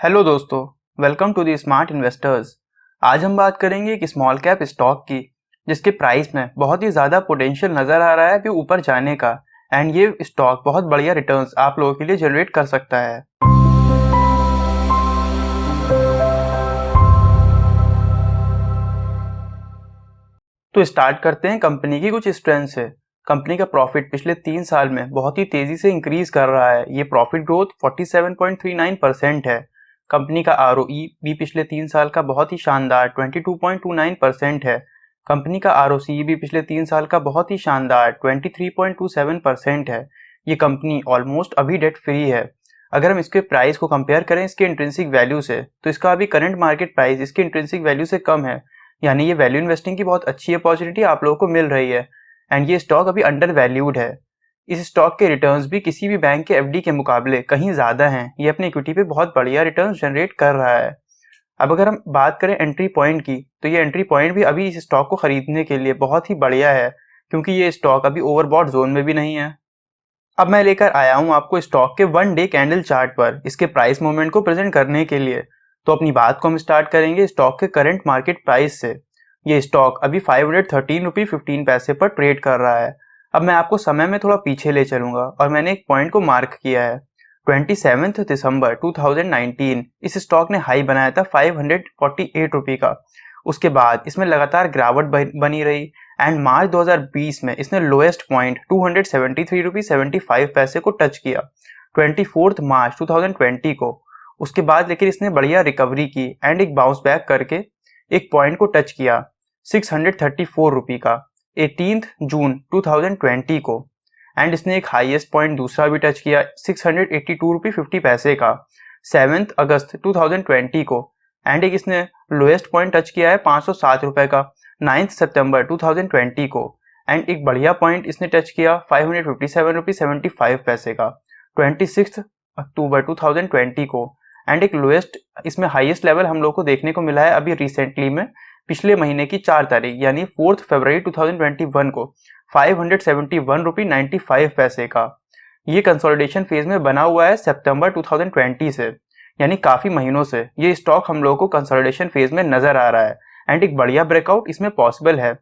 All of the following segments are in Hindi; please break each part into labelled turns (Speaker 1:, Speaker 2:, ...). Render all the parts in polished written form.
Speaker 1: हेलो दोस्तों, welcome to the smart investors. आज हम बात करेंगे एक स्मॉल कैप स्टॉक की जिसके प्राइस में बहुत ही ज़्यादा पोटेंशियल नज़र आ रहा है अभी ऊपर जाने का। एंड ये स्टॉक बहुत बढ़िया रिटर्न्स आप लोगों के लिए जनरेट कर सकता है। तो स्टार्ट करते हैं कंपनी की कुछ स्ट्रेंथ से। कंपनी का प्रॉफिट पिछले 3 साल में बहुत ही तेजी से इंक्रीज कर रहा है। ये प्रॉफिट ग्रोथ 47.39% है। कंपनी का ROE भी पिछले 3 साल का बहुत ही शानदार 22.29% है। कंपनी का ROCE भी पिछले 3 साल का बहुत ही शानदार 23.27% है। ये कंपनी ऑलमोस्ट अभी डेट फ्री है। अगर हम इसके प्राइस को कंपेयर करें इसके इंट्रिंसिक वैल्यू से, तो इसका अभी करंट मार्केट प्राइस इसके इंट्रिंसिक वैल्यू से कम है। यानी ये वैल्यू इन्वेस्टिंग की बहुत अच्छी अपॉर्चुनिटी आप लोगों को मिल रही है। एंड ये स्टॉक अभी अंडर वैल्यूड है। इस स्टॉक के रिटर्न्स भी किसी भी बैंक के FD के मुकाबले कहीं ज़्यादा हैं। ये अपनी इक्विटी पे बहुत बढ़िया रिटर्न्स जनरेट कर रहा है। अब अगर हम बात करें एंट्री पॉइंट की, तो ये एंट्री पॉइंट भी अभी इस स्टॉक को खरीदने के लिए बहुत ही बढ़िया है, क्योंकि ये स्टॉक अभी ओवरबॉट जोन में भी नहीं है। अब मैं लेकर आया हूँ आपको स्टॉक के 1 डे कैंडल चार्ट पर इसके प्राइस मूवमेंट को प्रेजेंट करने के लिए। तो अपनी बात को हम स्टार्ट करेंगे स्टॉक के करंट मार्केट प्राइस से। ये स्टॉक अभी 513 रुपये 15 पैसे पर ट्रेड कर रहा है। अब मैं आपको समय में थोड़ा पीछे ले चलूंगा और मैंने एक पॉइंट को मार्क किया है। 27 दिसंबर 2019 इस स्टॉक ने हाई बनाया था 548 रुपये का। उसके बाद इसमें लगातार गिरावट बनी रही एंड मार्च 2020 में इसने लोएस्ट पॉइंट 273 रुपये 75 पैसे को टच किया 24 मार्च 2020 को। उसके बाद लेकिन इसने बढ़िया रिकवरी की एंड एक बाउंस बैक करके एक पॉइंट को टच किया 634 रुपये का 18 जून 2020 को। एंड इसने एक हाईएस्ट पॉइंट दूसरा भी टच किया 682 रुपये 50 पैसे का 7 अगस्त 2020 को। एंड एक इसने लोएस्ट पॉइंट टच किया है 507 रुपये का 9 सितंबर 2020 को। एंड एक बढ़िया पॉइंट इसने टच किया 557 रुपये 75 पैसे का 26 अक्टूबर 2020 को। एंड एक लोएस्ट इसमें हाईएस्ट लेवल हम लोग को देखने को मिला है अभी रिसेंटली में, पिछले महीने की 4 तारीख यानी 4 फरवरी 2021 को 571 रुपये 95 पैसे का। ये कंसोलिडेशन फेज में बना हुआ है सितंबर 2020 से, यानी काफ़ी महीनों से ये स्टॉक हम लोगों को कंसोलिडेशन फेज में नज़र आ रहा है। एंड एक बढ़िया ब्रेकआउट इसमें पॉसिबल है।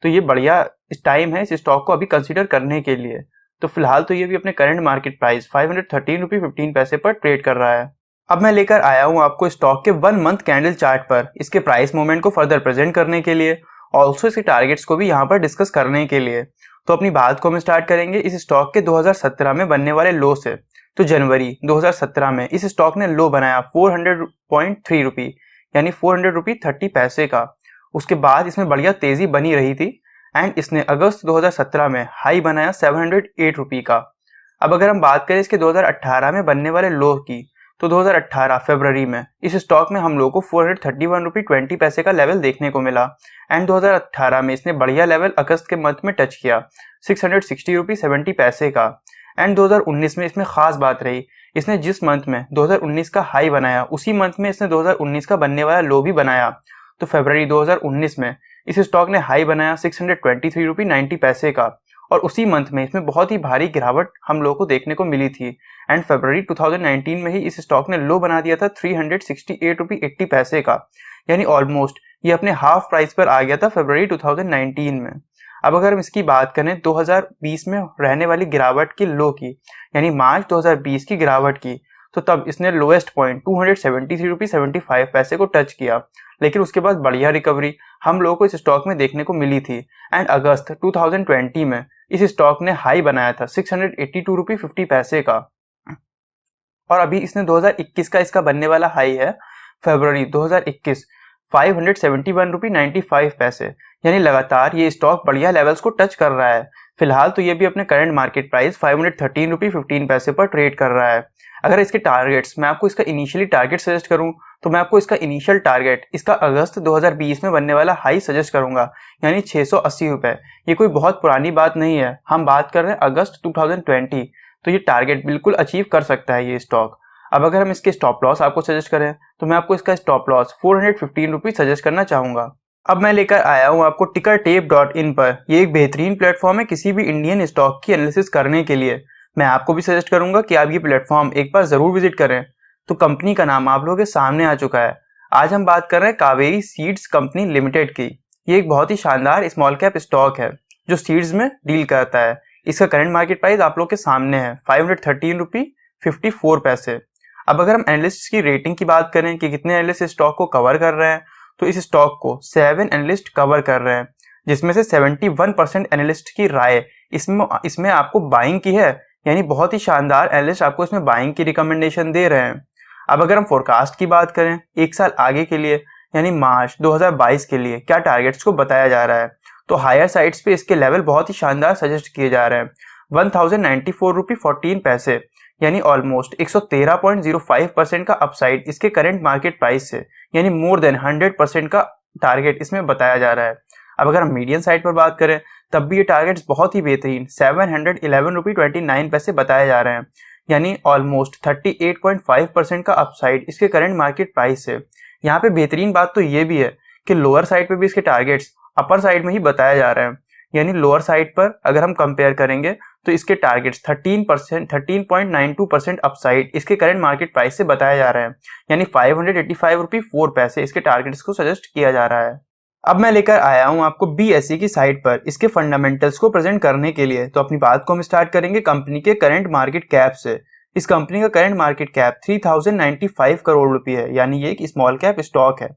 Speaker 1: तो ये बढ़िया टाइम है इस स्टॉक को अभी कंसिडर करने के लिए। तो फिलहाल तो ये भी अपने करंट मार्केट प्राइस 513 रुपये 15 पैसे पर ट्रेड कर रहा है। अब मैं लेकर आया हूँ आपको स्टॉक के 1 मंथ कैंडल चार्ट पर इसके प्राइस मूवमेंट को फर्दर प्रेजेंट करने के लिए, ऑल्सो इसके टारगेट्स को भी यहाँ पर डिस्कस करने के लिए। तो अपनी बात को हम स्टार्ट करेंगे इस स्टॉक के 2017 में बनने वाले लो से। तो जनवरी 2017 में इस स्टॉक ने लो बनाया 400.3 रुपये यानी 400 रुपये 30 पैसे का। उसके बाद इसमें बढ़िया तेजी बनी रही थी एंड इसने अगस्त 2017 में हाई बनाया 708 रुपये का। अब अगर हम बात करें इसके 2018 में बनने वाले लो की, तो 2018 फरवरी में इस स्टॉक में हम लोगों को 431 रुपये 20 पैसे का लेवल देखने को मिला। एंड 2018 में इसने बढ़िया लेवल अगस्त के मंथ में टच किया 660 रुपये 70 पैसे का। एंड 2019 में इसमें खास बात रही, इसने जिस मंथ में 2019 का हाई बनाया उसी मंथ में इसने 2019 का बनने वाला लो भी बनाया। तो फरवरी 2019 में इस स्टॉक ने हाई बनाया 623 रुपये 90 पैसे का और उसी मंथ में इसमें बहुत ही भारी गिरावट हम लोगों को देखने को मिली थी। एंड फरवरी 2019 में ही इस स्टॉक ने लो बना दिया था 368 रुपये 80 पैसे का, यानी ऑलमोस्ट ये अपने हाफ प्राइस पर आ गया था फरवरी 2019 में। अब अगर हम इसकी बात करें 2020 में रहने वाली गिरावट की लो की, यानी मार्च 2020 की गिरावट की, तो तब इसने लोएस्ट पॉइंट 273 रुपये 75 पैसे को टच किया। लेकिन उसके बाद बढ़िया रिकवरी हम लोगों को इस स्टॉक में देखने को मिली थी। एंड अगस्त 2020 में इस स्टॉक ने हाई बनाया था 682 रुपये 50 पैसे का और अभी इसने 2021 का इसका बनने वाला हाई है फरवरी 2021 571 रुपये 95 पैसे, यानी लगातार ये स्टॉक बढ़िया लेवल्स को टच कर रहा है। फिलहाल तो ये भी अपने करंट मार्केट प्राइस 513 रुपये 15 पैसे पर ट्रेड कर रहा है। अगर इसके टारगेट्स मैं आपको इसका इनिशियली टारगेट सजेस्ट करूं, तो मैं आपको इसका इनिशियल टारगेट इसका अगस्त 2020 में बनने वाला हाई सजेस्ट करूंगा, यानी 680 रुपये। ये कोई बहुत पुरानी बात नहीं है, हम बात कर रहे हैं अगस्त 2020। तो ये टारगेट बिल्कुल अचीव कर सकता है ये स्टॉक। अब अगर हम इसके स्टॉप लॉस आपको सजेस्ट करें, तो मैं आपको इसका स्टॉप लॉस 415 रुपये सजेस्ट करना चाहूँगा। अब मैं लेकर आया हूँ आपको tickertape.in पर। ये एक बेहतरीन प्लेटफॉर्म है किसी भी इंडियन स्टॉक की एनालिसिस करने के लिए। मैं आपको भी सजेस्ट करूंगा कि आप ये प्लेटफॉर्म एक बार ज़रूर विजिट करें। तो कंपनी का नाम आप लोगों के सामने आ चुका है। आज हम बात कर रहे हैं कावेरी सीड्स कंपनी लिमिटेड की। ये एक बहुत ही शानदार स्मॉल कैप स्टॉक है जो सीड्स में डील करता है। इसका करंट मार्केट प्राइस आप लोग के सामने है 513.54 रुपये। अब अगर हम एनालिस्ट की रेटिंग की बात करें कि कितने एनालिस्ट स्टॉक को कवर कर रहे हैं, तो इस स्टॉक को 7 एनालिस्ट कवर कर रहे हैं, जिसमें से 71% एनालिस्ट की राय इसमें आपको बाइंग की है। यानी बहुत ही शानदार एनालिस्ट आपको इसमें बाइंग की रिकमेंडेशन दे रहे हैं। अब अगर हम फोरकास्ट की बात करें एक साल आगे के लिए यानी मार्च 2022 के लिए क्या टारगेट्स को बताया जा रहा है, तो हायर साइड्स पे इसके लेवल बहुत ही शानदार सजेस्ट किए जा रहे हैं। 1094.14 यानी ऑलमोस्ट 113.05% का अपसाइड इसके करंट मार्केट प्राइस से, यानी मोर देन 100% का टारगेट इसमें बताया जा रहा है। अब अगर हम मीडियम साइड पर बात करें तब भी ये टारगेट्स बहुत ही बेहतरीन 711.29 बताए जा रहे हैं, यानी ऑलमोस्ट 38.5% का अपसाइड इसके करंट मार्केट प्राइस से। यहाँ पे बेहतरीन बात तो ये भी है कि लोअर साइड पे भी इसके टारगेट्स अपर साइड में ही बताया जा रहे हैं, यानी लोअर साइड पर अगर हम कंपेयर करेंगे तो इसके टारगेट्स 13.92% अपसाइड इसके करंट मार्केट प्राइस से बताया जा रहा है, यानी 585.04 इसके टारगेट्स को सजेस्ट किया जा रहा है। अब मैं लेकर आया हूं आपको BSE की साइट पर इसके फंडामेंटल्स को प्रेजेंट करने के लिए। तो अपनी बात को हम स्टार्ट करेंगे कंपनी के करंट मार्केट कैप से। इस कंपनी का करंट मार्केट कैप 3095 करोड़ रुपए है, यानी ये एक स्मॉल कैप स्टॉक है।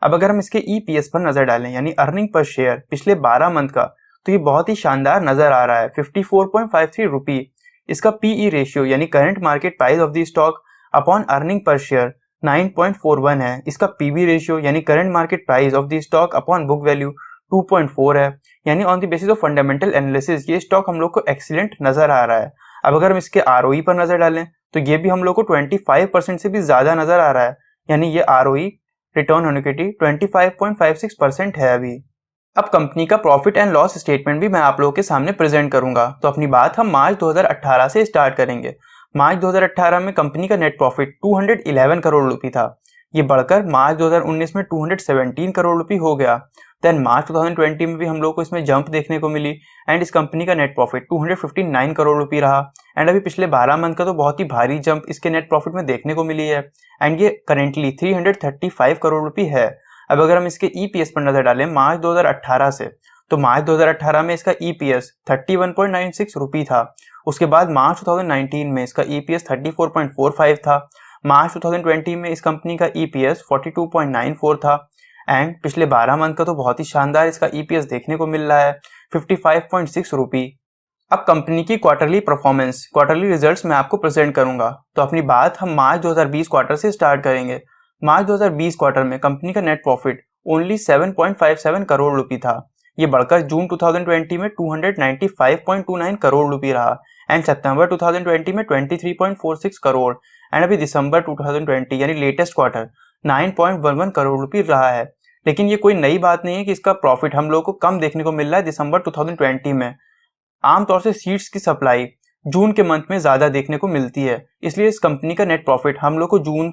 Speaker 1: अब अगर हम इसके EPS पर नजर डालें यानी अर्निंग पर शेयर पिछले 12 मंथ का, तो ये बहुत ही शानदार नजर आ रहा है 54.53 रुपी। इसका PE रेशियो यानी current market price of the stock upon earning per share 9.41 है। इसका PB रेशियो यानी current market price of the stock upon book value 2.4 है। यानी on the basis of fundamental analysis ये स्टॉक हम लोग को एक्सीलेंट नजर आ रहा है। अब अगर हम इसके ROE पर नजर डालें तो ये भी हम लोग को 25% से भी ज्यादा नजर आ रहा है, यानी ये ROE रिटर्न ऑन इक्विटी 25.56% है अभी। अब कंपनी का प्रॉफिट एंड लॉस स्टेटमेंट भी मैं आप लोगों के सामने प्रेजेंट करूंगा। तो अपनी बात हम मार्च 2018 से स्टार्ट करेंगे। मार्च 2018 में कंपनी का नेट प्रॉफिट 211 करोड़ रुपए था। ये बढ़कर मार्च 2019 में 217 करोड़ रुपए हो गया। देन मार्च 2020 में भी हम लोग को इसमें जंप देखने को मिली एंड इस कंपनी का नेट प्रॉफिट 259 करोड़ रुपए रहा। एंड अभी पिछले 12 मंथ का तो बहुत ही भारी जंप इसके नेट प्रॉफिट में देखने को मिली है एंड ये करेंटली 335 करोड़ रुपए है। अब अगर हम इसके EPS पर नजर डालें मार्च 2018 से, तो मार्च 2018 में इसका EPS 31.96 रुपी था। उसके बाद मार्च 2019 में इसका EPS 34.45 था। मार्च 2020 में इस कंपनी का EPS 42.94 था एंड पिछले 12 मंथ का तो बहुत ही शानदार इसका EPS देखने को मिल रहा है 55.6 रुपी। अब कंपनी की क्वार्टरली परफॉर्मेंस, क्वार्टरली रिजल्ट्स मैं आपको प्रेजेंट करूंगा। तो अपनी बात हम मार्च 2020 क्वार्टर से स्टार्ट करेंगे। मार्च 2020 क्वार्टर में कंपनी का नेट प्रॉफिट ओनली 7.57 करोड़ रुपए था। ये बढ़कर जून 2020 में 295.29 करोड़ रुपए रहा एंड सितंबर 2020 में 23.46 करोड़ एंड अभी दिसंबर 2020 यानी लेटेस्ट क्वार्टर 9.11 करोड़ रुपए रहा है। लेकिन ये कोई नई बात नहीं है कि इसका प्रॉफिट हम लोगों को कम देखने को मिल रहा है दिसंबर 2020 में। आमतौर से सीड्स की सप्लाई जून के मंथ में ज्यादा देखने को मिलती है, इसलिए इस कंपनी का नेट प्रॉफिट हम लोग को जून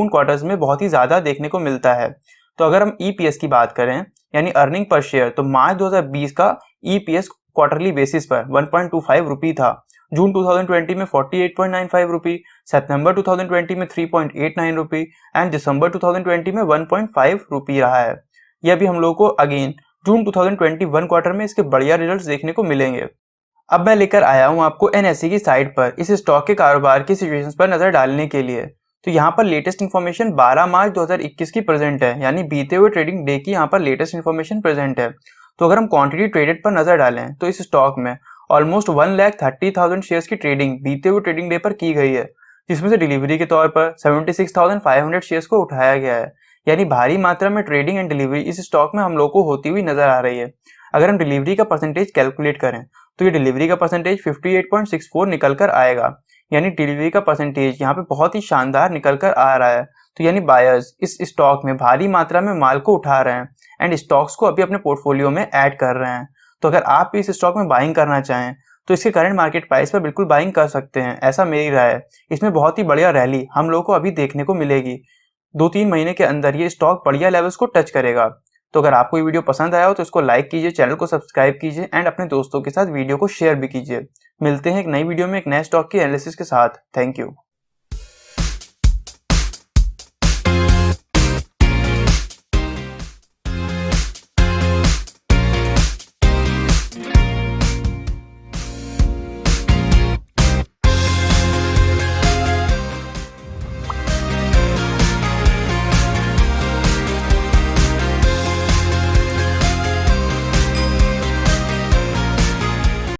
Speaker 1: क्वार्टर्स में बहुत ही ज्यादा देखने को मिलता है। तो अगर हम EPS की बात करें यानी अर्निंग पर शेयर, तो मार्च 2020 का EPS क्वार्टरली बेसिस पर 1.25 रुपी था। जून 2020 में 48.95 रुपी, सितंबर 2020 में 3.89 रुपी एंड दिसंबर 2020 में 1.5 रुपी रहा है। यह भी हम लोग को अगेन जून 2021 क्वार्टर में इसके बढ़िया रिजल्ट्स देखने को मिलेंगे। अब मैं लेकर आया हूं आपको NSE की साइट पर इस स्टॉक के कारोबार की सिचुएशंस पर नजर डालने के लिए। तो यहाँ पर लेटेस्ट इन्फॉर्मेशन 12 मार्च 2021 की प्रेजेंट है, यानी बीते हुए ट्रेडिंग डे की यहाँ पर लेटेस्ट इन्फॉर्मेशन प्रेजेंट है। तो अगर हम क्वांटिटी ट्रेडेड पर नजर डालें तो इस स्टॉक में ऑलमोस्ट 1,30,000 शेयर्स की ट्रेडिंग बीते हुए ट्रेडिंग डे पर की गई है, जिसमें से डिलीवरी के तौर पर 76,500 शेयर्स को उठाया गया है। यानी भारी मात्रा में ट्रेडिंग एंड डिलीवरी इस स्टॉक में हम लोग को होती हुई नजर आ रही है। अगर हम डिलीवरी का परसेंटेज कैलकुलेट करें तो ये डिलीवरी का परसेंटेज 58.64 निकल कर आएगा, यानी डिलीवरी का परसेंटेज यहाँ पे बहुत ही शानदार निकल कर आ रहा है। तो यानी बायर्स इस स्टॉक में भारी मात्रा में माल को उठा रहे हैं एंड स्टॉक्स को अभी अपने पोर्टफोलियो में ऐड कर रहे हैं। तो अगर आप भी इस स्टॉक में बाइंग करना चाहें तो इसके करंट मार्केट प्राइस पर बिल्कुल बाइंग कर सकते हैं, ऐसा मेरी राय है। इसमें बहुत ही बढ़िया रैली हम लोग को अभी देखने को मिलेगी। 2-3 महीने के अंदर ये स्टॉक बढ़िया लेवल्स को टच करेगा। तो अगर आपको ये वीडियो पसंद आया हो तो इसको लाइक कीजिए, चैनल को सब्सक्राइब कीजिए एंड अपने दोस्तों के साथ वीडियो को शेयर भी कीजिए। मिलते हैं एक नई वीडियो में एक नए स्टॉक की एनालिसिस के साथ। Thank you.